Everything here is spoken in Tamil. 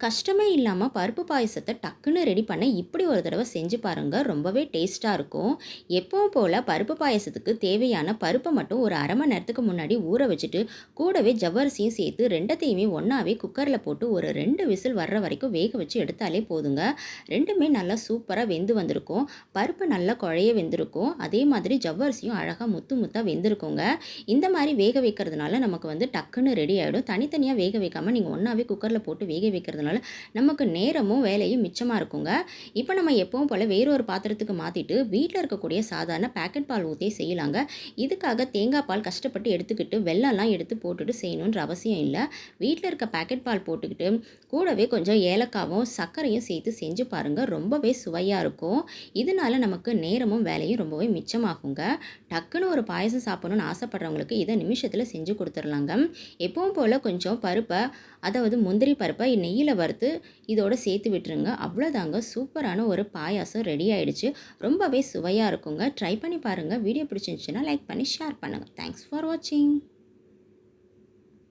கஷ்டமே இல்லாமல் பருப்பு பாயசத்தை டக்குன்னு ரெடி பண்ண இப்படி ஒரு தடவை செஞ்சு பாருங்கள். ரொம்பவே டேஸ்ட்டாக இருக்கும். எப்பவும் போல் பருப்பு பாயசத்துக்கு தேவையான பருப்பை மட்டும் ஒரு அரை மணி நேரத்துக்கு முன்னாடி ஊற வச்சுட்டு கூடவே ஜவ்வரிசியும் சேர்த்து ரெண்டத்தையுமே ஒன்றாவே குக்கரில் போட்டு ஒரு 2 விசில் வர்ற வரைக்கும் வேக வச்சு எடுத்தாலே போதுங்க. ரெண்டுமே நல்லா சூப்பராக வெந்து வந்திருக்கும். பருப்பு நல்லா குழைய வெந்திருக்கும். அதே மாதிரி ஜவ்வரிசியும் அழகாக முத்து முத்தாக வெந்திருக்குங்க. இந்த மாதிரி வேக வைக்கிறதுனால நமக்கு டக்குன்னு ரெடி ஆகிடும். தனித்தனியாக வேக வைக்காமல் நீங்கள் ஒன்றாவே குக்கரில் போட்டு வேக வைக்கிறதுனால நமக்கு நேரமும் வேலையும் மிச்சமாக இருக்குங்க. இப்போ நம்ம எப்பவும் போல் வேறொரு பாத்திரத்துக்கு மாற்றிட்டு வீட்டில் இருக்கக்கூடிய சாதாரண பேக்கெட் பால் ஊற்றி செய்யலாங்க. இதுக்காக தேங்காய் பால் கஷ்டப்பட்டு எடுத்துக்கிட்டு வெல்லம்லாம் எடுத்து போட்டுட்டு செய்யணுன்ற அவசியம் இல்லை. வீட்டில் இருக்க பேக்கெட் பால் போட்டுக்கிட்டு கூடவே கொஞ்சம் ஏலக்காவும் சர்க்கரையும் சேர்த்து செஞ்சு பாருங்கள். ரொம்பவே சுவையாக இருக்கும். இதனால நமக்கு நேரமும் வேலையும் ரொம்பவே மிச்சமாகுங்க. டக்குன்னு ஒரு பாயசம் சாப்பிடணும்னு ஆசைப்படுறவங்களுக்கு இதை நிமிஷத்தில் செஞ்சு கொடுத்துடலாங்க. எப்பவும் போல் கொஞ்சம் பருப்பை, அதாவது முந்திரி பருப்பை நெய்யில் வறுத்து இதோட சேர்த்து விட்டுருங்க. அவ்வளோதாங்க, சூப்பரான ஒரு பாயாசம் ரெடி ஆயிடுச்சு. ரொம்பவே சுவையாக இருக்குங்க. ட்ரை பண்ணி பாருங்கள். வீடியோ பிடிச்சிருந்துச்சுன்னா லைக் பண்ணி ஷேர் பண்ணுங்கள். தேங்க்ஸ் ஃபார் வாட்சிங்.